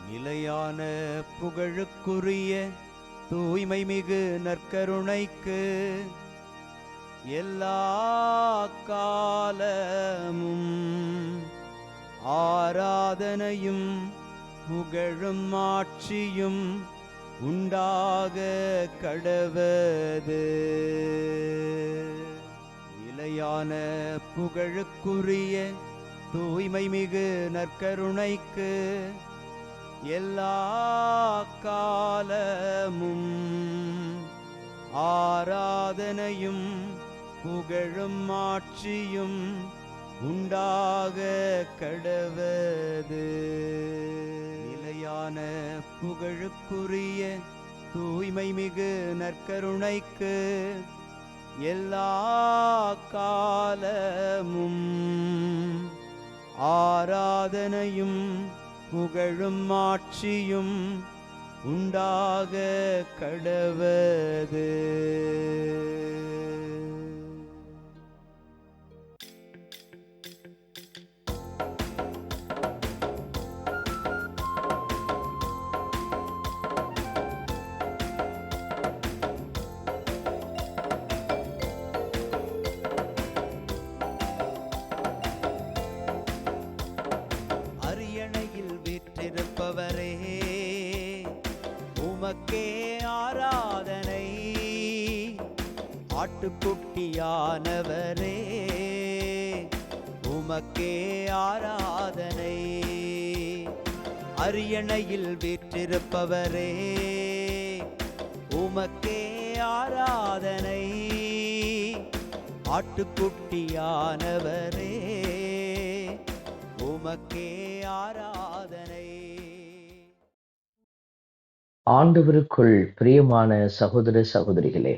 நிலையான புகழுக்குரிய தூய்மை மிகு நற்கருணைக்கு எல்லா காலமும் ஆராதனையும் புகழும் ஆட்சியும் உண்டாக கடவது. நிலையான புகழுக்குரிய தூய்மை மிகு நற்கருணைக்கு எல்லா காலமும் ஆராதனையும் புகழும் ஆட்சியும் உண்டாக கடவது. நிலையான புகழுக்குரிய தூய்மை மிகு நற்கருணைக்கு எல்லா காலமும் ஆராதனையும் புகழும் ஆட்சியும் உண்டாக கடவது. அரியணையில் வீற்றிருப்பவரே, உமக்கே ஆராதனை. ஆட்டுக்குட்டியானவரே, உமக்கே ஆராதனை. அரியணையில் வீற்றிருப்பவரே, உமக்கே ஆராதனை. ஆட்டுக்குட்டியானவரே, உமக்கே ஆராதனை. ஆண்டவருக்குள் பிரியமான சகோதர சகோதரிகளே,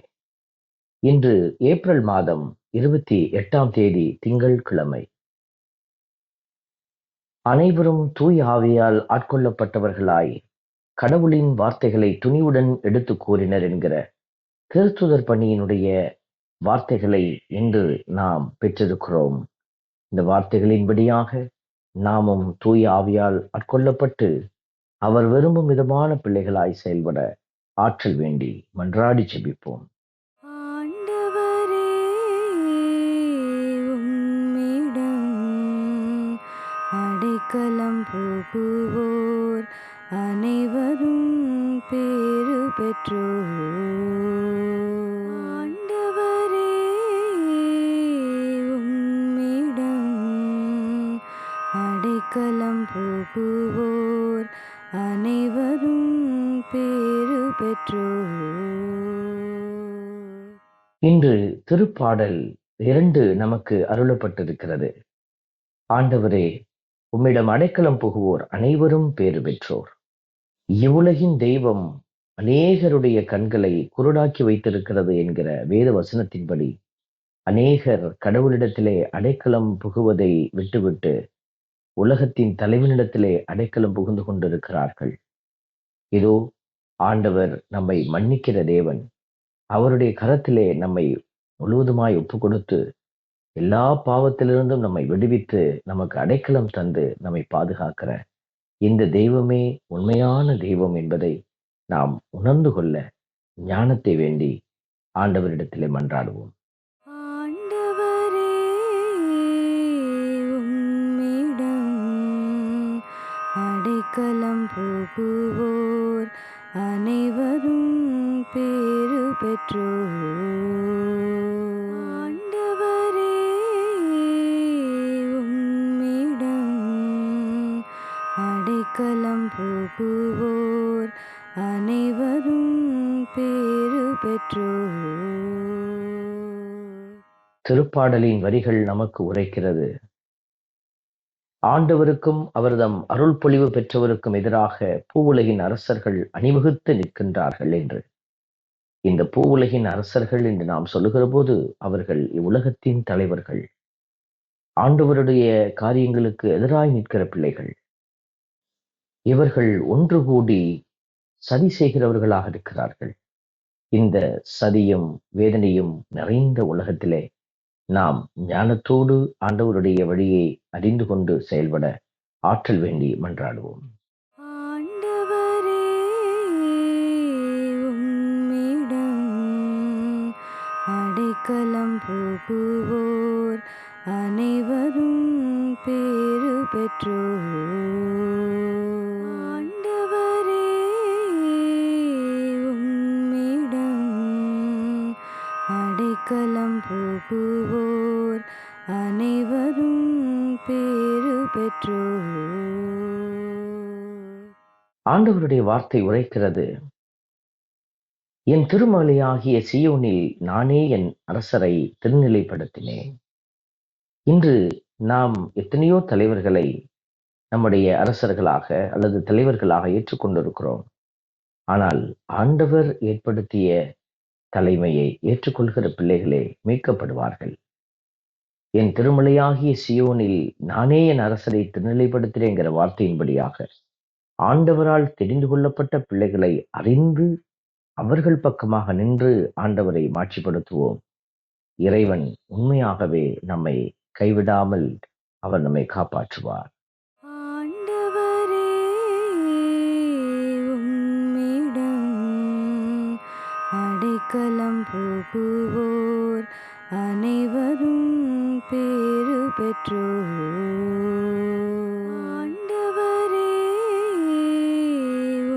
இன்று ஏப்ரல் மாதம் 28ஆம் தேதி திங்கட்கிழமை. அனைவரும் தூய் ஆவியால் ஆட்கொள்ளப்பட்டவர்களாய் கடவுளின் வார்த்தைகளை துணிவுடன் எடுத்து கூறினர் என்கிற திருத்துதர் பணியினுடைய வார்த்தைகளை இன்று நாம் பெற்றிருக்கிறோம். இந்த வார்த்தைகளின்படியாக நாமும் தூய் ஆவியால் ஆட்கொள்ளப்பட்டு அவர் விரும்பும் விதமான பிள்ளைகளாய் செயல்பட ஆற்றல் வேண்டி மன்றாடி ஜெபிப்போம். ஆண்டவரே, உம்மிடம் அடைக்கலம் புகுவோர் அனைவரும் பேறு பெற்றோர். ஆண்டவரே, உம்மிடம் அடைக்கலம் புகுவோர் அனைவரும் பேறு பெற்றோர். இன்று திருப்பாடல் 2 நமக்கு அருளப்பட்டிருக்கிறது. ஆண்டவரே, உம்மிடம் அடைக்கலம் புகுவோர் அனைவரும் பேறு பெற்றோர். இவ்வுலகின் தெய்வம் அநேகருடைய கண்களை குருடாக்கி வைத்திருக்கிறது என்கிற வேத வசனத்தின்படி அநேகர் கடவுளிடத்திலே அடைக்கலம் புகுவதை விட்டுவிட்டு உலகத்தின் தலைவனிடத்திலே அடைக்கலம் புகுந்து கொண்டிருக்கிறார்கள். இதோ ஆண்டவர் நம்மை மன்னிக்கிற தேவன். அவருடைய கரத்திலே நம்மை முழுவதுமாய் ஒப்பு கொடுத்து எல்லா பாவத்திலிருந்தும் நம்மை விடுவித்து நமக்கு அடைக்கலம் தந்து நம்மை பாதுகாக்கிற இந்த தெய்வமே உண்மையான தெய்வம் என்பதை நாம் உணர்ந்து கொள்ள ஞானத்தை வேண்டி ஆண்டவரிடத்திலே மன்றாடுவோம். ஆண்டவரே, உம்மிடம் அடைக்கலம் புகுவோர் அனைவரும் பேறு பெற்றோர். ஆண்டவரே, உம்மிடம் அடைக்கலம் புகுவோர் அனைவரும் பேறு பெற்றோர். திருப்பாடலின் வரிகள் நமக்கு உரைக்கிறது. ஆண்டவருக்கும் அவர்தம் அருள் பொழிவு பெற்றவருக்கும் எதிராக பூவுலகின் அரசர்கள் அணிவகுத்து நிற்கின்றார்கள் என்று. இந்த பூவுலகின் அரசர்கள் என்று நாம் சொல்லுகிற போது அவர்கள் இவ்வுலகத்தின் தலைவர்கள், ஆண்டவருடைய காரியங்களுக்கு எதிராய் நிற்கிற பிள்ளைகள். இவர்கள் ஒன்று கூடி சதி செய்கிறவர்களாக இருக்கிறார்கள். இந்த சதியும் வேதனையும் நிறைந்த உலகத்திலே நாம் ஞானத்தோடு ஆண்டவருடைய வழியை அறிந்து கொண்டு செயல்பட ஆற்றல் வேண்டி மன்றாடுவோம். ஆண்டவரே, அடைக்கலம் புகுவோர் அனைவரும் பேறு பெற்றோர். ஆண்டவரே, உம்மிடம் அடைக்கலம் புகுவோர் அனைவரும் பேறு பெற்றோர். ஆண்டவருடைய வார்த்தை உரைக்கிறது, என் திருமலையாகிய சீயோனில் நானே என் அரசரை திருநிலைப்படுத்தினேன். இன்று நாம் எத்தனையோ தலைவர்களை நம்முடைய அரசர்களாக அல்லது தலைவர்களாக ஏற்றுக்கொண்டிருக்கிறோம். ஆனால் ஆண்டவர் ஏற்படுத்திய தலைமையை ஏற்றுக்கொள்கிற பிள்ளைகளே மீட்கப்படுவார்கள். என் திருமலையாகிய சியோனில் நானே என் அரசரை திருநிலைப்படுத்தினேங்கிற வார்த்தையின்படியாக ஆண்டவரால் தெரிந்து கொள்ளப்பட்ட பிள்ளைகளை அறிந்து அவர்கள் பக்கமாக நின்று ஆண்டவரை மாட்சிப்படுத்துவோம். இறைவன் உண்மையாகவே நம்மை கைவிடாமல் அவர் நம்மை காப்பாற்றுவார். ஆண்டவரே, உம்மிடம் அடைக்கலம் புகுவோர் அனைவரும் பேறு பெற்றோர். ஆண்டவரே,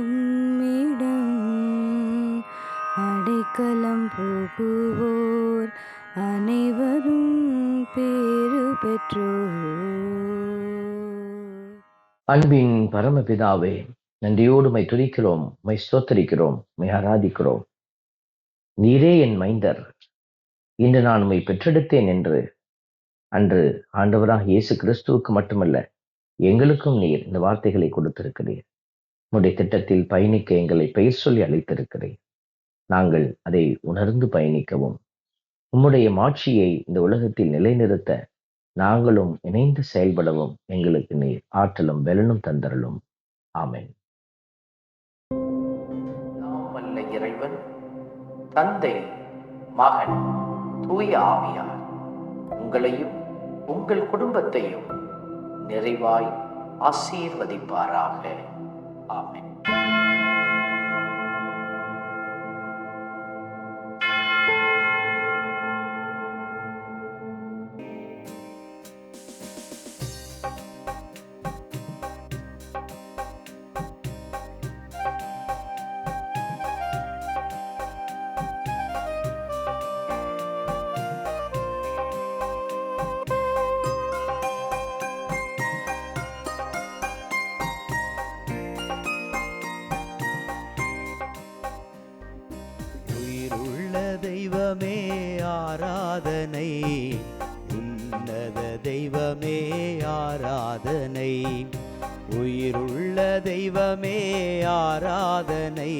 உம்மிடம் அடைக்கலம் புகுவோர் அனைவரும் பேறு பெற்றோர். அன்பின் பரமபிதாவே, நன்றியோடு மை துதிக்கிறோம், மை ஸ்தோத்தரிக்கிறோம், மை ஆராதிக்கிறோம். நீரே என் மைந்தர், இன்று நான் உம்மை பெற்றெடுத்தேன் என்று அன்று ஆண்டவராக இயேசு கிறிஸ்துவுக்கு மட்டுமல்ல எங்களுக்கும் நீர் இந்த வார்த்தைகளை கொடுத்திருக்கிறீர். உம்முடைய திட்டத்தில் பயணிக்க எங்களை பெயர் சொல்லி அழைத்திருக்கிறீர். நாங்கள் அதை உணர்ந்து பயணிக்கவும் உம்முடைய மாட்சியை இந்த உலகத்தில் நிலைநிறுத்த நாங்களும் இணைந்து செயல்படவும் எங்களுக்கு நீர் ஆற்றலும் பலனும் தந்தரலும். ஆமென். வல்ல இறைவன் தந்தை, மகன், தூய ஆவியார் உங்களையும் உங்கள் குடும்பத்தையும் நிறைவாய் ஆசீர்வதிப்பாராக. ஆமென். தெய்வமே ஆராதனை, உன்னத தெய்வமே ஆராதனை, உயிருள்ள தெய்வமே ஆராதனை,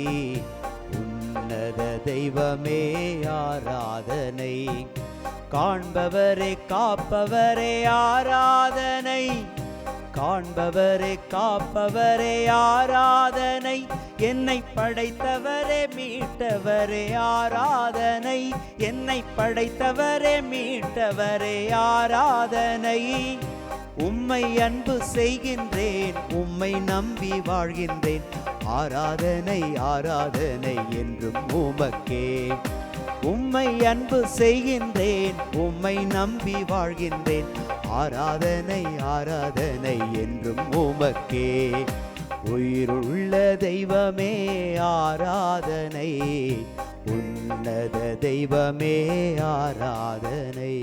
உன்னத தெய்வமே ஆராதனை, காண்பவரே காப்பவரே ஆராதனை, காண்பவரே காப்பவரே ஆராதனை, என்னை படைத்தவரே மீட்டவரே ஆராதனை, என்னை படைத்தவரே மீட்டவரே ஆராதனை, உம்மை அன்பு செய்கின்றேன், உம்மை நம்பி வாழ்கின்றேன், ஆராதனை ஆராதனை என்றும் உமக்கே. உம்மை அன்பு செய்கின்றேன், உம்மை நம்பி வாழ்கின்றேன், ஆராதனை ஆராதனை என்றும் உமக்கே. உயிருள்ள தெய்வமே ஆராதனை, உன்னத தெய்வமே ஆராதனை.